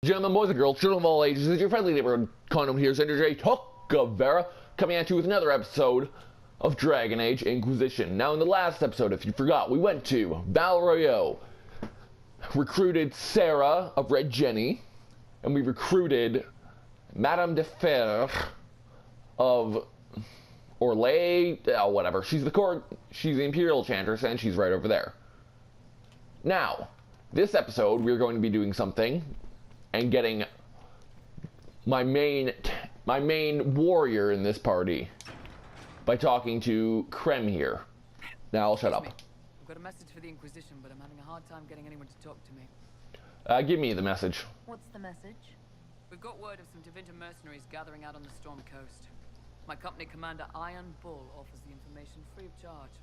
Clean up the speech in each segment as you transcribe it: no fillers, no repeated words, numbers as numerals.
Gentlemen, boys and girls, children of all ages, it's your friendly neighborhood condom here, Zander J. Guevara, coming at you with another episode of Dragon Age Inquisition. Now, in the last episode, if you forgot, we went to Val Royeaux, recruited Sarah of Red Jenny, and we recruited Madame de Fer of Orlais, whatever. She's the Imperial Chantress, and she's right over there. Now, this episode, we're going to be doing something and getting my main warrior in this party by talking to Krem here. Now I'll shut up. I've got a message for the Inquisition, but I'm having a hard time getting anyone to talk to me. Give me the message. What's the message? We've got word of some Divinta mercenaries gathering out on the Storm Coast. My company commander, Iron Bull, offers the information free of charge.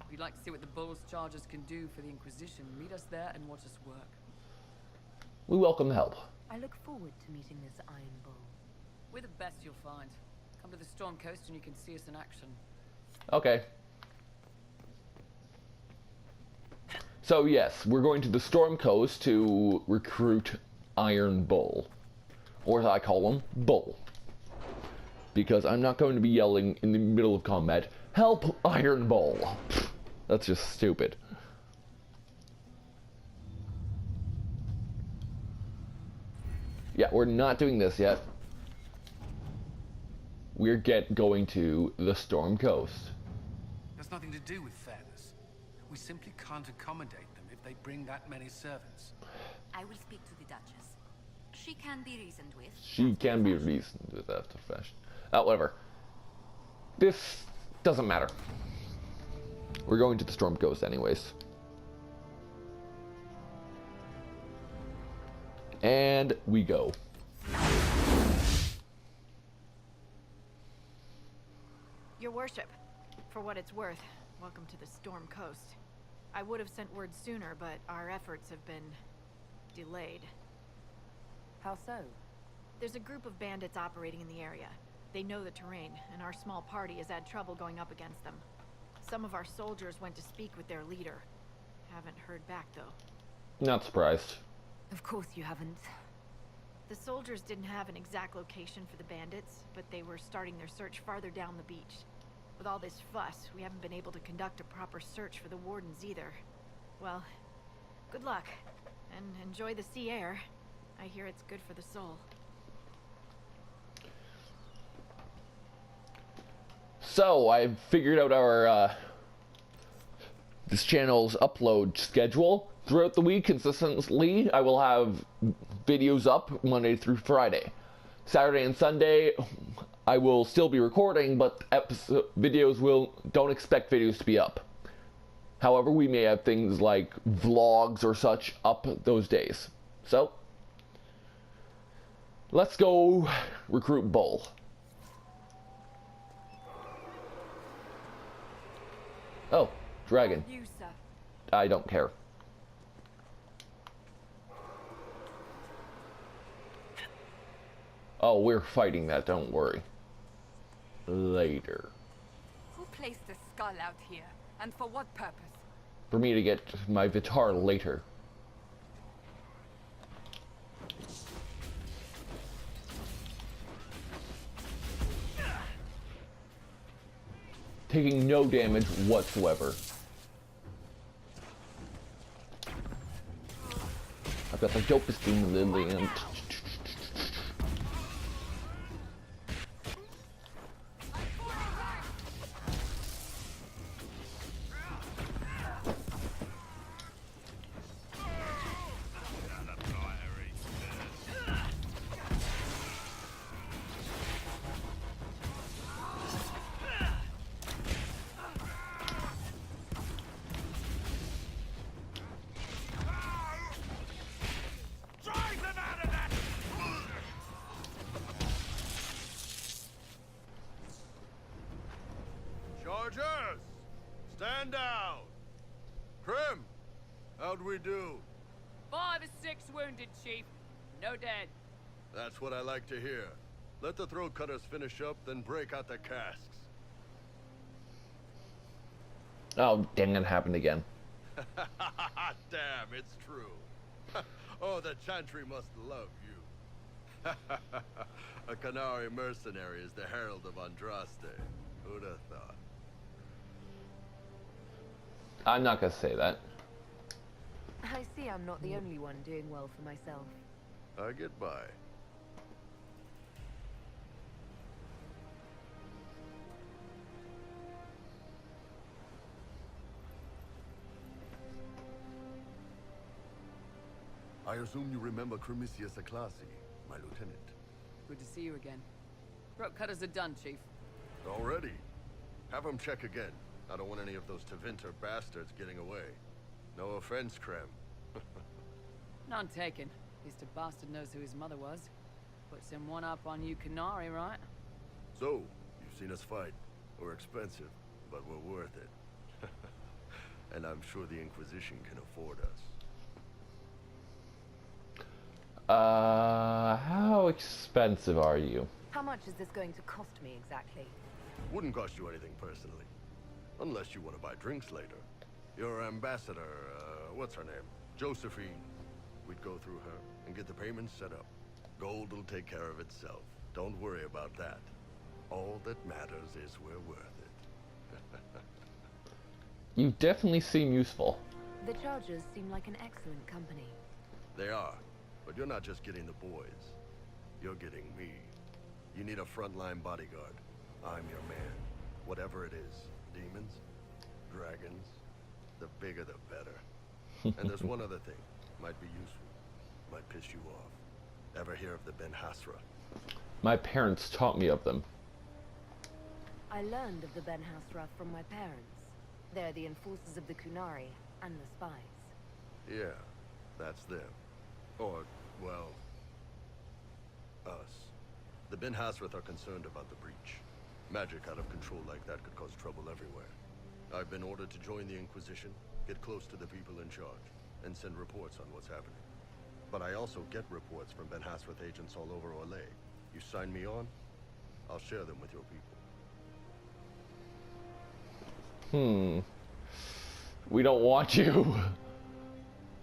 If you'd like to see what the Bull's charges can do for the Inquisition, meet us there and watch us work. We welcome the help. I look forward to meeting this Iron Bull. We're the best you'll find. Come to the Storm Coast and you can see us in action. Okay. So yes, we're going to the Storm Coast to recruit Iron Bull. Or as I call him, Bull. Because I'm not going to be yelling in the middle of combat, "Help, Iron Bull!" That's just stupid. Yeah, we're not doing this yet. We're going to the Storm Coast. There's nothing to do with fairness. We simply can't accommodate them if they bring that many servants. I will speak to the Duchess. She can be reasoned with. She can be reasoned with after fashion. Whatever. This doesn't matter. We're going to the Storm Coast anyways. And we go. Your worship, for what it's worth, welcome to the Storm Coast. I would have sent word sooner, but our efforts have been delayed. How so? There's a group of bandits operating in the area. They know the terrain, and our small party has had trouble going up against them. Some of our soldiers went to speak with their leader. Haven't heard back, though. Not surprised. Of course you haven't. The soldiers didn't have an exact location for the bandits, but they were starting their search farther down the beach. With all this fuss, we haven't been able to conduct a proper search for the wardens either. Well, good luck, and enjoy the sea air. I hear it's good for the soul. So, I've figured out our, this channel's upload schedule. Throughout the week, consistently, I will have videos up Monday through Friday. Saturday and Sunday, I will still be recording, but don't expect videos to be up. However, we may have things like vlogs or such up those days. So, let's go recruit Bull. Oh, dragon. You, sir. I don't care. Oh, we're fighting that, don't worry. Later. Who placed the skull out here? And for what purpose? For me to get my Vitar later. Taking no damage whatsoever. I've got the dopest thing in the land. Chargers! Stand down! Krem, how'd we do? 5 or 6 wounded, Chief. No dead. That's what I like to hear. Let the throat cutters finish up, then break out the casks. Oh, dang, it happened again. Damn, it's true. Oh, the Chantry must love you. A Canary mercenary is the herald of Andraste. Who'd have thought? I'm not gonna say that. I see I'm not the only one doing well for myself. I get by. I assume you remember Cremisius Aclassi, my lieutenant. Good to see you again. Throat cutters are done, Chief. Already? Have him check again. I don't want any of those Tevinter bastards getting away. No offense, Krem. None taken. At least a bastard knows who his mother was. Puts him one up on you Canary, right? So, you've seen us fight. We're expensive, but we're worth it. And I'm sure the Inquisition can afford us. How expensive are you? How much is this going to cost me exactly? Wouldn't cost you anything personally. Unless you want to buy drinks later. Your ambassador, what's her name? Josephine. We'd go through her and get the payments set up. Gold will take care of itself. Don't worry about that. All that matters is we're worth it. You definitely seem useful. The Chargers seem like an excellent company. They are. But you're not just getting the boys. You're getting me. You need a frontline bodyguard. I'm your man. Whatever it is. Demons, dragons, the bigger the better. And there's one other thing. Might be useful. Might piss you off. Ever hear of the Ben Hasra? My parents taught me of them. I learned of the Ben Hasra from my parents. They're the enforcers of the Kunari and the spies. Yeah, that's them. Or, well, us. The Ben Hasrath are concerned about the breach. Magic out of control like that could cause trouble everywhere. I've been ordered to join the Inquisition, get close to the people in charge, and send reports on what's happening. But I also get reports from Ben Hasrath agents all over Orlais. You sign me on, I'll share them with your people. We don't want you.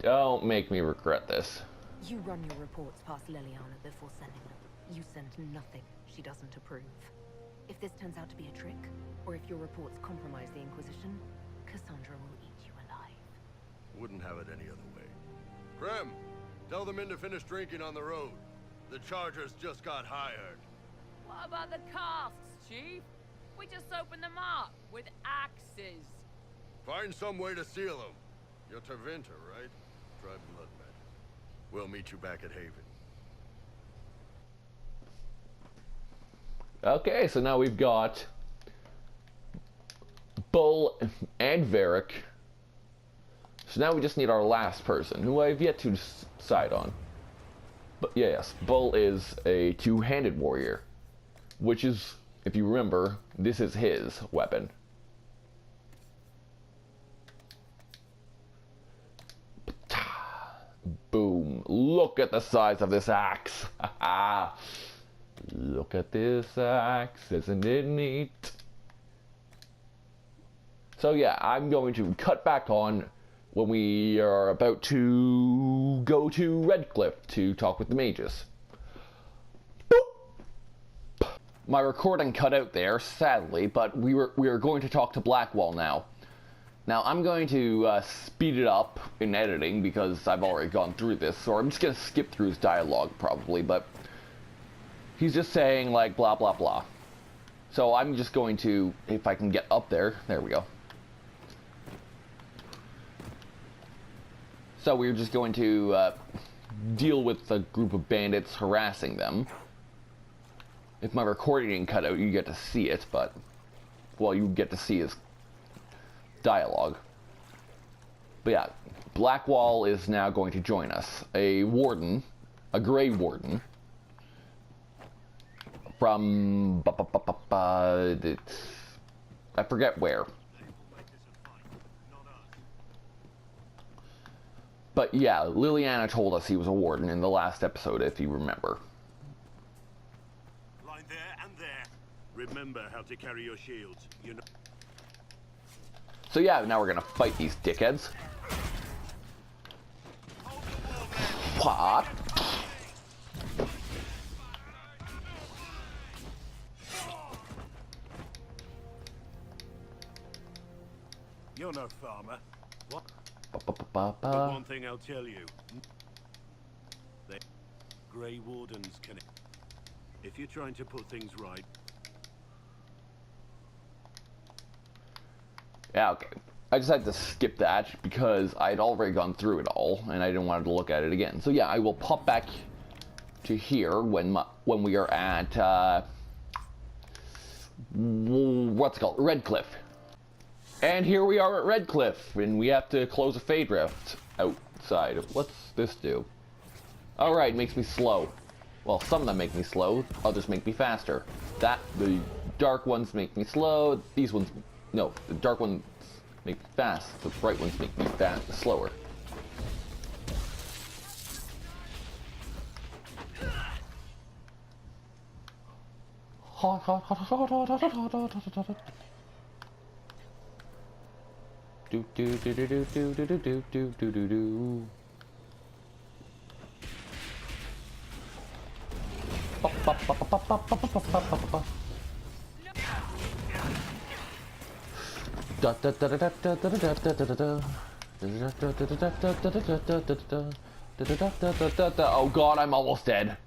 Don't make me regret this. You run your reports past Liliana before sending them. You send nothing she doesn't approve. If this turns out to be a trick, or if your reports compromise the Inquisition, Cassandra will eat you alive. Wouldn't have it any other way. Krem, tell the men to finish drinking on the road. The Chargers just got hired. What about the casks, Chief? We just opened them up with axes. Find some way to seal them. You're Tevinter, right? Try blood magic. We'll meet you back at Haven. Okay, so now we've got Bull and Varric. So now we just need our last person, who I've yet to decide on. But yes, Bull is a two-handed warrior, which is, if you remember, this is his weapon. Boom. Look at the size of this axe. Look at this axe. Isn't it neat? So yeah, I'm going to cut back on when we are about to go to Redcliff to talk with the mages. Boop. My recording cut out there, sadly, but we are going to talk to Blackwall now. Now, I'm going to speed it up in editing because I've already gone through this, so I'm just going to skip through his dialogue probably, but he's just saying, like, blah, blah, blah. So I'm just going to, if I can get up there we go. So we're just going to deal with a group of bandits harassing them. If my recording didn't cut out, you get to see it, but, well, you get to see his dialogue. But yeah, Blackwall is now going to join us. A warden, a Grey Warden, from I forget where. But yeah, Liliana told us he was a warden in the last episode, if you remember. Line there and there. Remember how to carry your shields, you know. So yeah, now we're gonna fight these dickheads. What? You're no farmer. What? Ba-ba-ba-ba. But one thing I'll tell you. The Grey Wardens can... If you're trying to put things right... Yeah, okay. I decided to skip that because I'd already gone through it all, and I didn't want to look at it again. So yeah, I will pop back to here when we are at what's it called, Redcliff. And here we are at Redcliff, and we have to close a fade rift outside. What's this do? Alright, makes me slow. Well, some of them make me slow, others make me faster. The dark ones make me slow, these ones, no, the dark ones make me fast, the bright ones make me slower. Hot, hot, hot, hot, hot, hot, hot, hot, hot, hot, hot. Do do do do do do do do do do do do. Oh god, I'm almost dead.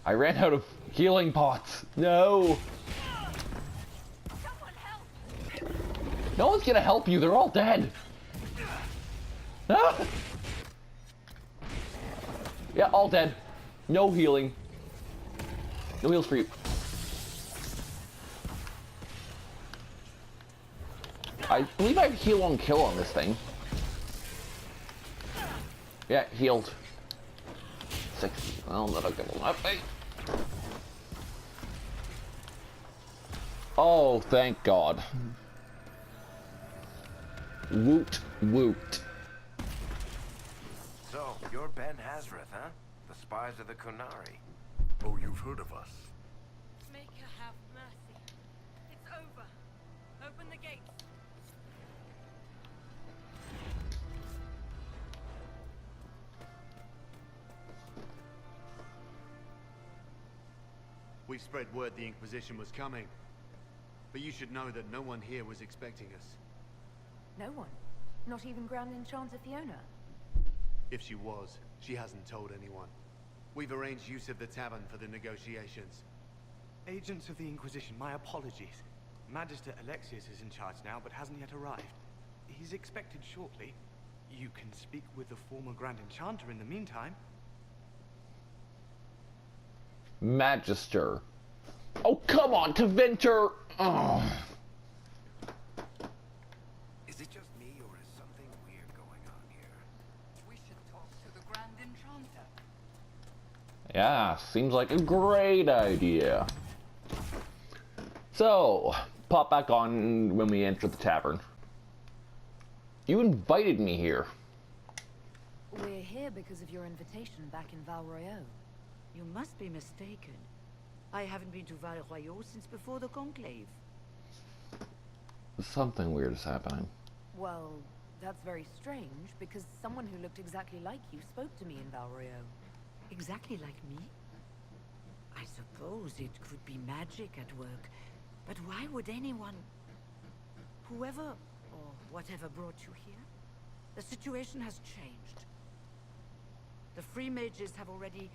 I ran out of healing pots. No. No one's gonna help you. They're all dead. Ah. Yeah, all dead. No healing. No heals for you. I believe I have heal on kill on this thing. Yeah, healed. 60. Well, that'll give a lot. Oh, thank God. Woot, woot. So, you're Ben Hazareth, huh? The spies of the Kunari. Oh, you've heard of us. Make her have mercy. It's over. Open the gates. We spread word the Inquisition was coming. But you should know that no one here was expecting us. No one? Not even Grand Enchanter Fiona? If she was, she hasn't told anyone. We've arranged use of the tavern for the negotiations. Agents of the Inquisition, my apologies. Magister Alexius is in charge now, but hasn't yet arrived. He's expected shortly. You can speak with the former Grand Enchanter in the meantime. Magister. Oh, come on, Teventer! Oh. Is it just me, or is something weird going on here? We should talk to the Grand Enchanter. Yeah, seems like a great idea. So, pop back on when we enter the tavern. You invited me here. We're here because of your invitation back in Val Royeaux. You must be mistaken. I haven't been to Val Royeaux since before the Conclave. Something weird is happening. Well, that's very strange, because someone who looked exactly like you spoke to me in Val Royeaux. Exactly like me? I suppose it could be magic at work, but why would anyone... Whoever or whatever brought you here? The situation has changed. The Free Mages have already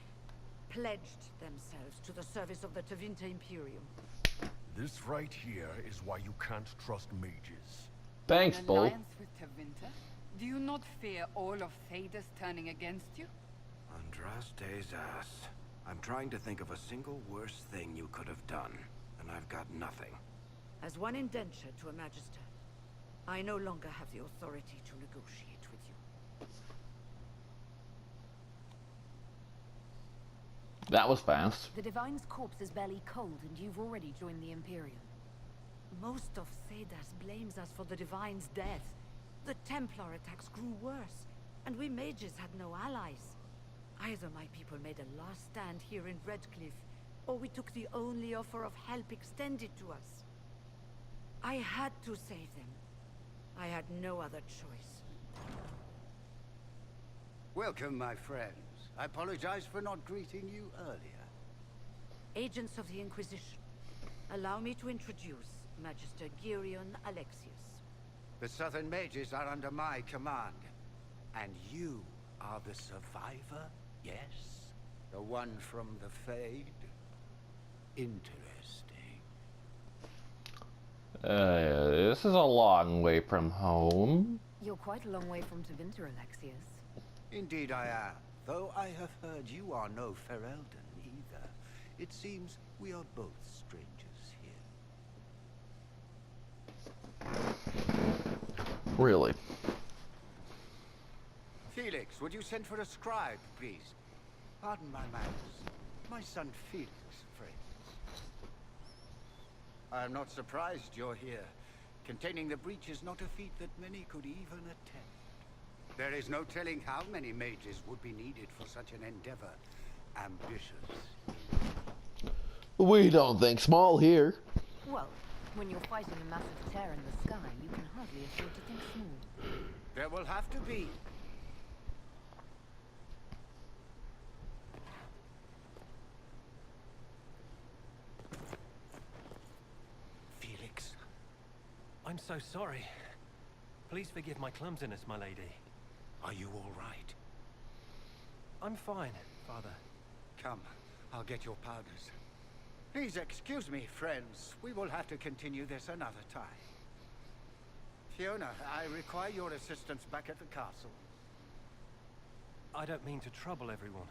pledged themselves to the service of the Tevinter Imperium. This right here is why you can't trust mages. Thanks, An Bull. alliance with Tevinter? Do you not fear all of Thedas turning against you? Andraste's ass. I'm trying to think of a single worse thing you could have done, and I've got nothing. As one indenture to a Magister, I no longer have the authority to negotiate with you. That was fast. The Divine's corpse is barely cold, and you've already joined the Imperium. Most of Thedas blames us for the Divine's death. The Templar attacks grew worse, and we mages had no allies. Either my people made a last stand here in Redcliff, or we took the only offer of help extended to us. I had to save them. I had no other choice. Welcome, my friends. I apologize for not greeting you earlier. Agents of the Inquisition, allow me to introduce Magister Girion Alexius. The Southern Mages are under my command. And you are the survivor, yes? The one from the Fade? Interesting. This is a long way from home. You're quite a long way from Tevinter, Alexius. Indeed I am. Though I have heard you are no Ferelden either. It seems we are both strangers here. Really? Felix, would you send for a scribe, please? Pardon my manners. My son Felix, friends. I am not surprised you're here. Containing the breach is not a feat that many could even attempt. There is no telling how many mages would be needed for such an endeavor. Ambitious. We don't think small here. Well, when you're fighting a massive tear in the sky, you can hardly afford to think small. There will have to be. Felix, I'm so sorry. Please forgive my clumsiness, my lady. Are you all right? I'm fine, Father. Come, I'll get your powders. Please excuse me, friends. We will have to continue this another time. Fiona, I require your assistance back at the castle. I don't mean to trouble everyone.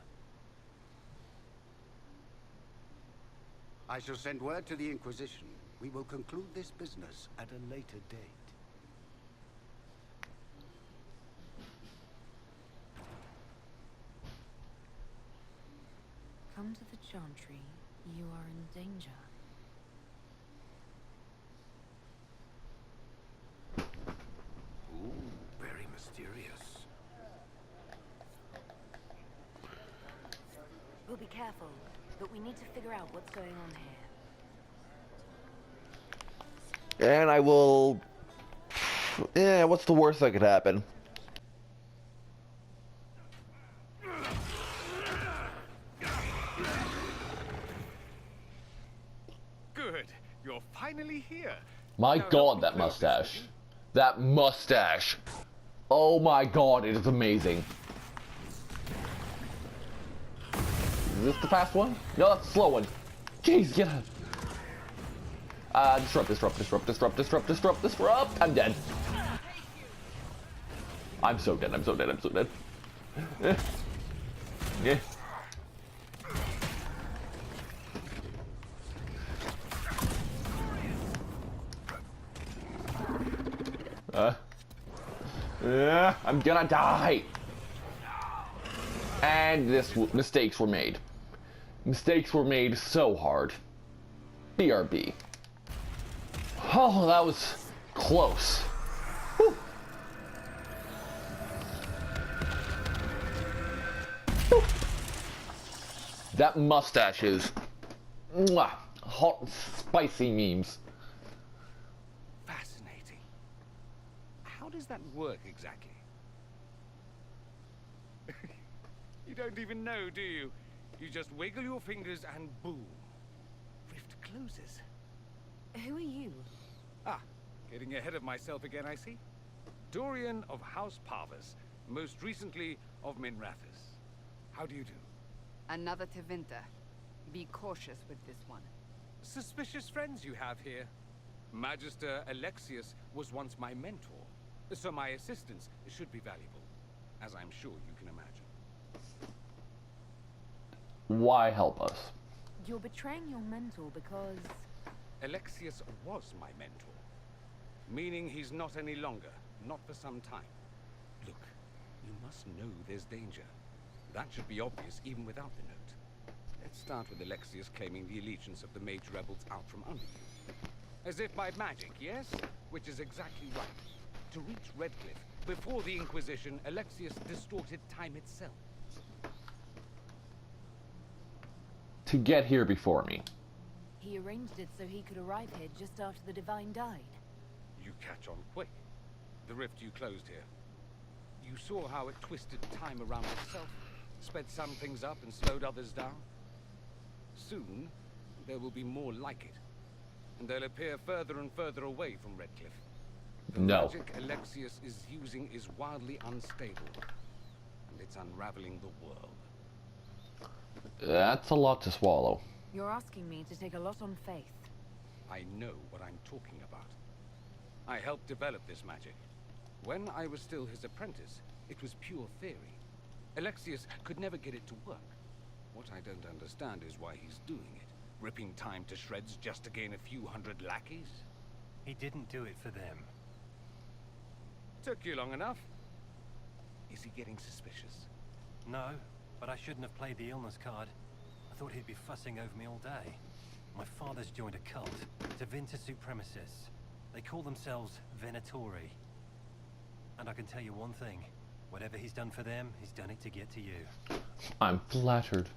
I shall send word to the Inquisition. We will conclude this business at a later date. Come to the Chantry. You are in danger. Ooh, very mysterious. We'll be careful, but we need to figure out what's going on here. And I will... Yeah, what's the worst that could happen? Good. You're finally here. My god, that mustache. That mustache. Oh my god, it is amazing. Is this the fast one? No, that's the slow one. Jeez, get out. Disrupt. I'm dead. I'm so dead. Yeah. I'm gonna die. And mistakes were made. Mistakes were made so hard. BRB. Oh, that was close. Whew. Whew. That mustache is mwah, hot, spicy memes. Fascinating. How does that work exactly? You don't even know, do you? You just wiggle your fingers and boom. Rift closes. Who are you? Ah, getting ahead of myself again, I see. Dorian of House Parvus, most recently of Minrathous. How do you do? Another Tevinter. Be cautious with this one. Suspicious friends you have here. Magister Alexius was once my mentor, so my assistance should be valuable, as I'm sure you can imagine. Why help us? You're betraying your mentor because... Alexius was my mentor, meaning he's not any longer, not for some time. Look, you must know there's danger. That should be obvious even without the note. Let's start with Alexius claiming the allegiance of the mage rebels out from under you. As if by magic, yes? Which is exactly right. To reach Redcliff, before the Inquisition, Alexius distorted time itself. To get here before me. He arranged it so he could arrive here just after the Divine died. You catch on quick. The rift you closed here. You saw how it twisted time around itself, sped some things up and slowed others down. Soon, there will be more like it. and they'll appear further and further away from Redcliff. The No. magic Alexius is using is wildly unstable, and it's unraveling the world. That's a lot to swallow. You're asking me to take a lot on faith. I know what I'm talking about. I helped develop this magic. When I was still his apprentice, it was pure theory. Alexius could never get it to work. What I don't understand is why he's doing it. Ripping time to shreds just to gain a few hundred lackeys? He didn't do it for them. Took you long enough. Is he getting suspicious? No, but I shouldn't have played the illness card. I thought he'd be fussing over me all day. My father's joined a cult, Tevinter Supremacists. They call themselves Venatori. And I can tell you one thing. Whatever he's done for them, he's done it to get to you. I'm flattered.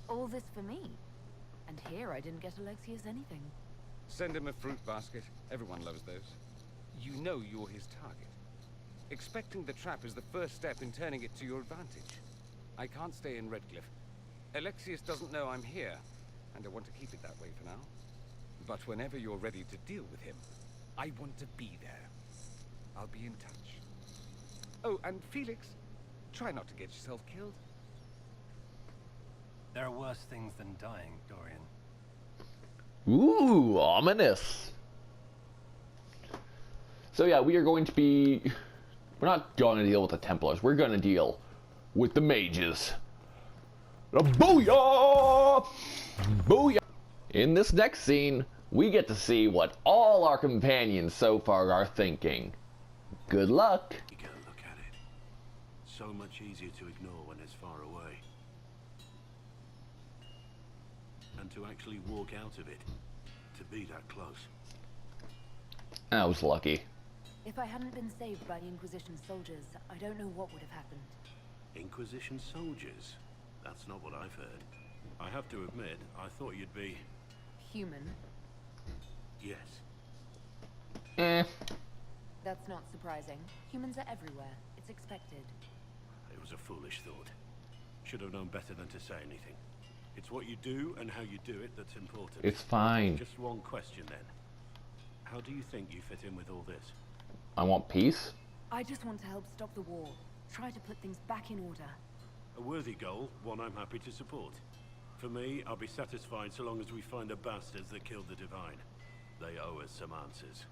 All this for me. And here I didn't get Alexius anything. Send him a fruit basket. Everyone loves those. You know you're his target. Expecting the trap is the first step in turning it to your advantage. I can't stay in Redcliff. Alexius doesn't know I'm here, and I want to keep it that way for now. But whenever you're ready to deal with him, I want to be there. I'll be in touch. Oh, and Felix, try not to get yourself killed. There are worse things than dying, Dorian. Ooh, ominous. So yeah, we are going to be... We're not going to deal with the Templars. We're going to deal with the mages. Booyah! Booyah! In this next scene, we get to see what all our companions so far are thinking. Good luck. You gotta look at it. So much easier to ignore when it's far away. And to actually walk out of it, to be that close. I was lucky. If I hadn't been saved by the Inquisition soldiers, I don't know what would have happened. Inquisition soldiers? That's not what I've heard. I have to admit, I thought you'd be... Human? Yes. That's not surprising. Humans are everywhere. It's expected. It was a foolish thought. Should have known better than to say anything. It's what you do and how you do it that's important. It's fine. Just one question then. How do you think you fit in with all this? I want peace. I just want to help stop the war. Try to put things back in order. A worthy goal, one I'm happy to support. For me, I'll be satisfied so long as we find the bastards that killed the Divine. They owe us some answers.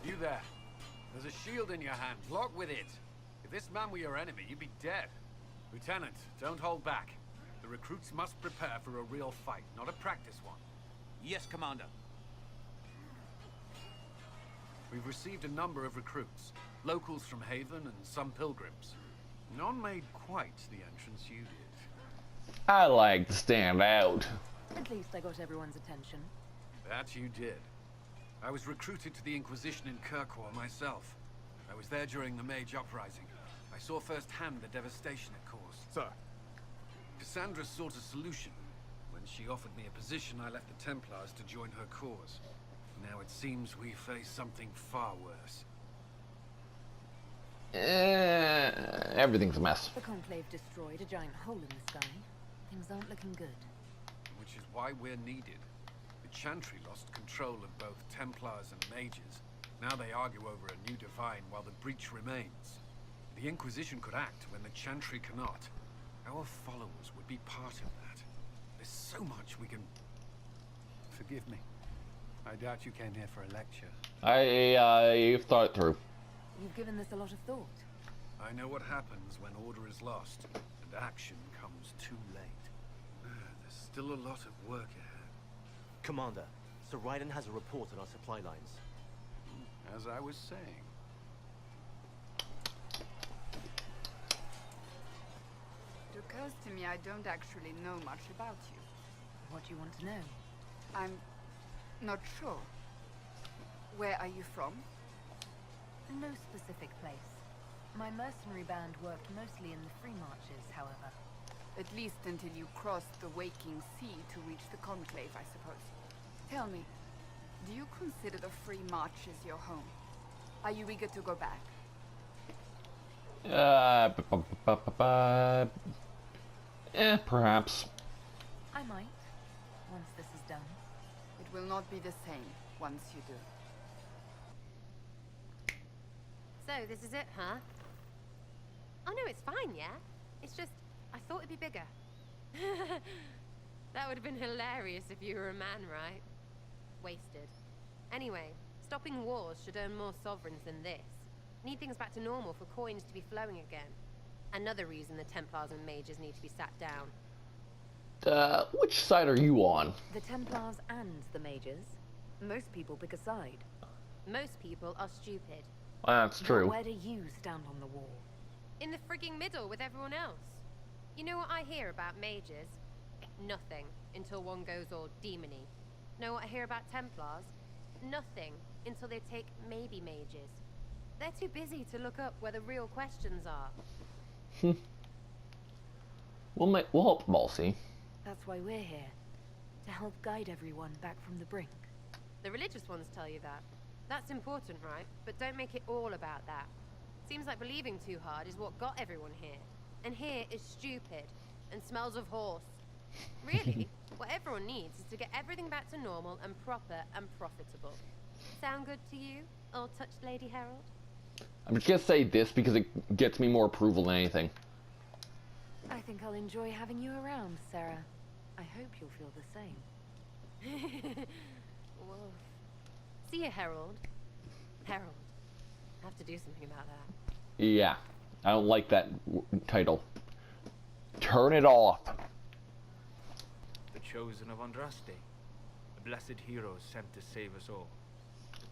You there. There's a shield in your hand. Lock with it. If this man were your enemy, you'd be dead. Lieutenant, don't hold back. The recruits must prepare for a real fight, not a practice one. Yes, Commander. We've received a number of recruits. Locals from Haven and some pilgrims. None made quite the entrance you did. I like to stand out. At least I got everyone's attention. That you did. I was recruited to the Inquisition in Kirkwall myself. I was there during the Mage Uprising. I saw firsthand the devastation it caused. Sir. Cassandra sought a solution. When she offered me a position, I left the Templars to join her cause. Now it seems we face something far worse. Everything's a mess. The Conclave destroyed a giant hole in the sky. Things aren't looking good. Which is why we're needed. The Chantry lost control of both Templars and Mages. Now they argue over a new Divine while the breach remains. The Inquisition could act when the Chantry cannot. Our followers would be part of that. There's so much we can... Forgive me. I doubt you came here for a lecture. You've thought it through. You've given this a lot of thought. I know what happens when order is lost, and action comes too late. There's still a lot of work ahead. Commander, Sir Raiden has a report on our supply lines. As I was saying. It occurs to me I don't actually know much about you. What do you want to know? I'm not sure. Where are you from? No specific place. My mercenary band worked mostly in the Free Marches, however. At least until you crossed the Waking Sea to reach the Conclave, I suppose. Tell me, do you consider the Free Marches your home? Are you eager to go back? Perhaps. will not be the same once you do. So, this is it, huh? Oh no, it's fine, yeah? It's just, I thought it'd be bigger. That would have been hilarious if you were a man, right? Wasted. Anyway, stopping wars should earn more sovereigns than this. Need things back to normal for coins to be flowing again. Another reason the Templars and mages need to be sat down. Which side are you on? The Templars and the mages. Most people pick a side. Most people are stupid. That's true. But where do you stand on the wall? In the frigging middle with everyone else. You know what I hear about mages? Nothing, until one goes all demony. Know what I hear about Templars? Nothing, until they take maybe mages. They're too busy to look up where the real questions are. We'll help them all, see? That's why we're here. To help guide everyone back from the brink. The religious ones tell you that. That's important, right? But don't make it all about that. Seems like believing too hard is what got everyone here. And here is stupid and smells of horse. Really, what everyone needs is to get everything back to normal and proper and profitable. Sound good to you, old-touched Lady Herald? I'm just gonna say this because it gets me more approval than anything. I think I'll enjoy having you around, Sarah. I hope you'll feel the same. Whoa. See you, Herald. Herald. I have to do something about that. Yeah, I don't like that title. Turn it off. The chosen of Andraste. The blessed heroes sent to save us all.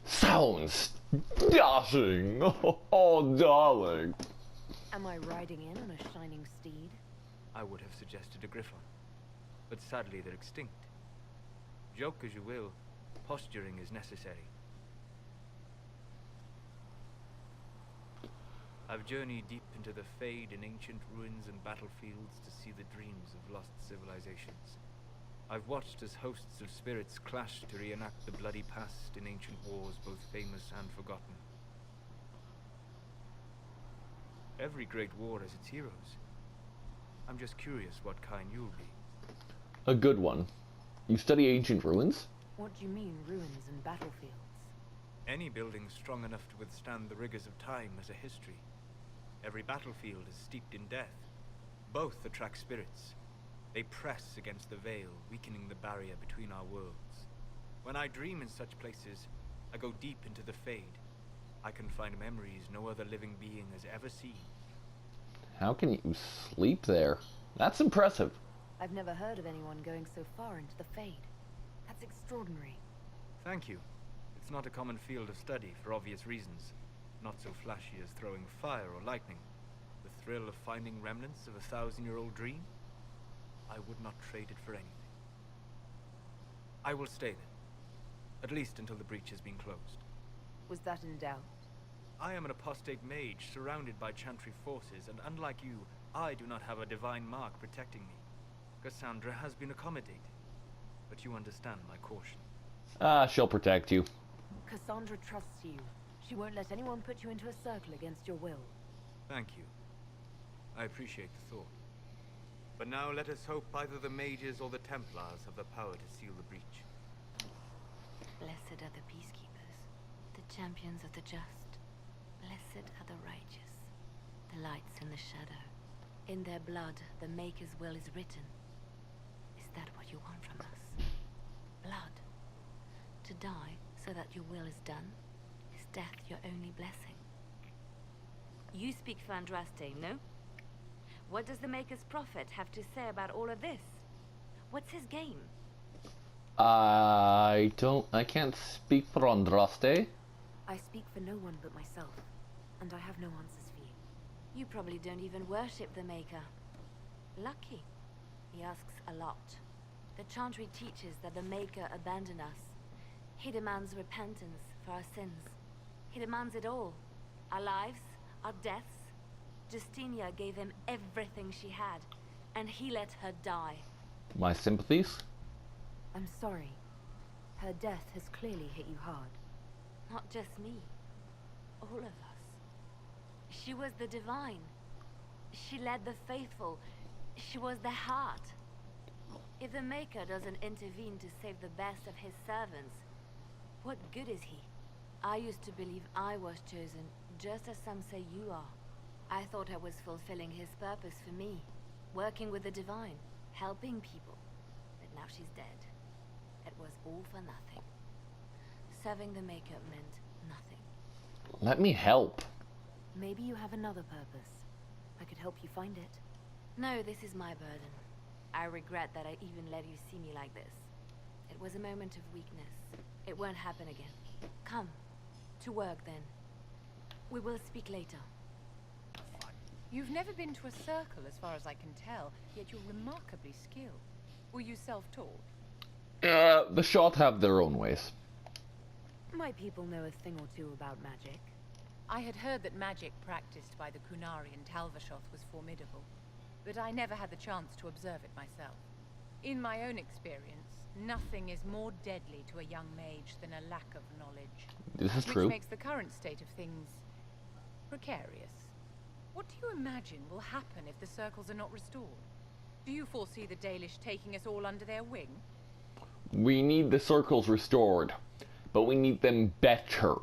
Sounds dashing. Oh, darling. Am I riding in on a shining steed? I would have suggested a griffon, but sadly they're extinct. Joke as you will, posturing is necessary. I've journeyed deep into the Fade in ancient ruins and battlefields to see the dreams of lost civilizations. I've watched as hosts of spirits clash to reenact the bloody past in ancient wars both famous and forgotten. Every great war has its heroes. I'm just curious what kind you'll be. A good one. You study ancient ruins? What do you mean, ruins and battlefields? Any building strong enough to withstand the rigors of time has a history. Every battlefield is steeped in death. Both attract spirits. They press against the veil, weakening the barrier between our worlds. When I dream in such places, I go deep into the Fade. I can find memories no other living being has ever seen. How can you sleep there? That's impressive. I've never heard of anyone going so far into the Fade. That's extraordinary. Thank you. It's not a common field of study for obvious reasons. Not so flashy as throwing fire or lightning. The thrill of finding remnants of a 1,000-year-old dream? I would not trade it for anything. I will stay then. At least until the breach has been closed. Was that in doubt? I am an apostate mage surrounded by Chantry forces, and unlike you, I do not have a divine mark protecting me. Cassandra has been accommodating, but you understand my caution. She'll protect you. Cassandra trusts you. She won't let anyone put you into a circle against your will. Thank you. I appreciate the thought. But now let us hope either the mages or the Templars have the power to seal the breach. Blessed are the peacekeepers, the champions of the just. Blessed are the righteous, the lights in the shadow. In their blood, the Maker's will is written. Is that what you want from us? Blood. To die so that your will is done? Is death your only blessing? You speak for Andraste, no? What does the Maker's prophet have to say about all of this? What's his game? I can't speak for Andraste. I speak for no one but myself, and I have no answers for you. You probably don't even worship the Maker. Lucky. He asks a lot. The Chantry teaches that the Maker abandoned us. He demands repentance for our sins. He demands it all. Our lives, our deaths. Justinia gave him everything she had, and he let her die. My sympathies? I'm sorry. Her death has clearly hit you hard. Not just me. All of us. She was the divine. She led the faithful. She was their heart. If the Maker doesn't intervene to save the best of his servants, what good is he? I used to believe I was chosen, just as some say you are. I thought I was fulfilling his purpose for me, working with the Divine, helping people. But now she's dead. It was all for nothing. Serving the Maker meant nothing. Let me help. Maybe you have another purpose. I could help you find it. No, this is my burden. I regret that I even let you see me like this. It was a moment of weakness. It won't happen again. Come. To work, then. We will speak later. You've never been to a circle, as far as I can tell, yet you're remarkably skilled. Were you self-taught? The Shot have their own ways. My people know a thing or two about magic. I had heard that magic practiced by the Kunari in Talvashoth was formidable, but I never had the chance to observe it myself. In my own experience, nothing is more deadly to a young mage than a lack of knowledge. This is which true. Makes the current state of things precarious. What do you imagine will happen if the circles are not restored? Do you foresee the Dalish taking us all under their wing? We need the circles restored, but we need them better.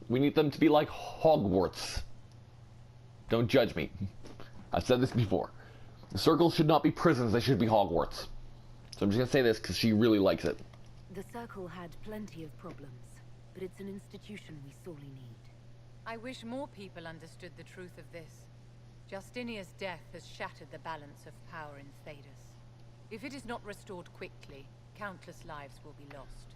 We need them to be like Hogwarts. Don't judge me. I've said this before. The circles should not be prisons, they should be Hogwarts. So I'm just gonna say this because she really likes it. The Circle had plenty of problems, but it's an institution we sorely need. I wish more people understood the truth of this. Justinia's death has shattered the balance of power in Thedas. If it is not restored quickly, countless lives will be lost.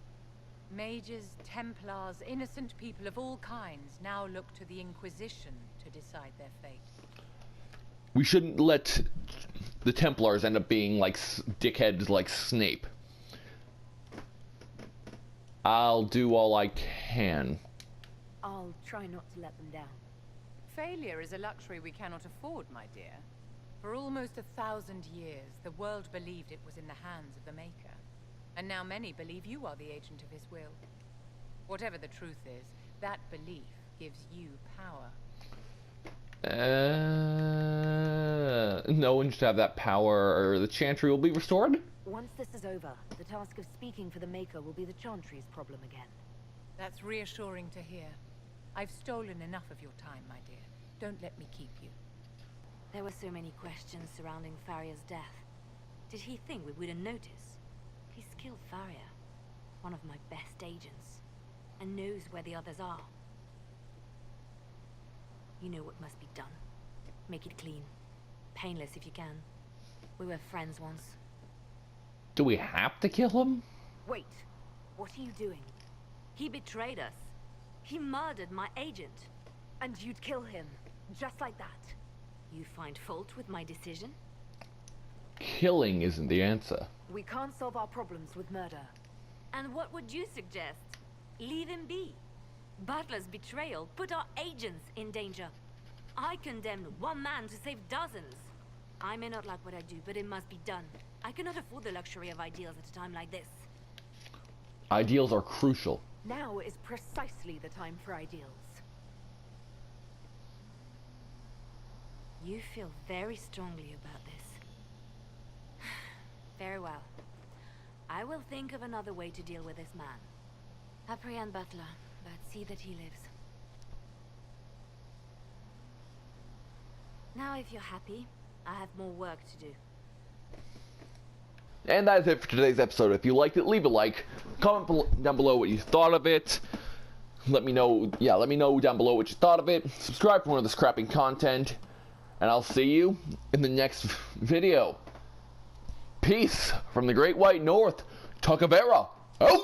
Mages, Templars, innocent people of all kinds now look to the Inquisition to decide their fate. We shouldn't let the Templars end up being like dickheads like Snape. I'll do all I can. I'll try not to let them down. Failure is a luxury we cannot afford, my dear. For almost 1,000 years, the world believed it was in the hands of the Maker. And now many believe you are the agent of his will. Whatever the truth is, that belief gives you power. No one should have that power, or the Chantry will be restored? Once this is over, the task of speaking for the Maker will be the Chantry's problem again. That's reassuring to hear. I've stolen enough of your time, my dear. Don't let me keep you. There were so many questions surrounding Faria's death. Did he think we wouldn't notice? He's killed Faria, one of my best agents, and knows where the others are. You know what must be done. Make it clean. Painless if you can. We were friends once. Do we have to kill him? Wait. What are you doing? He betrayed us. He murdered my agent. And you'd kill him. Just like that. You find fault with my decision? Killing isn't the answer. We can't solve our problems with murder. And what would you suggest? Leave him be. Butler's betrayal put our agents in danger. I condemned one man to save dozens. I may not like what I do, but it must be done. I cannot afford the luxury of ideals at a time like this. Ideals are crucial. Now is precisely the time for ideals. You feel very strongly about this. Very well. I will think of another way to deal with this man. Apprehend Butler, but see that he lives. Now if you're happy, I have more work to do. And that is it for today's episode. If you liked it, leave a like. Comment down below what you thought of it. Let me know down below what you thought of it. Subscribe for more of this crapping content. And I'll see you in the next video. Peace from the Great White North. Takavera. Out!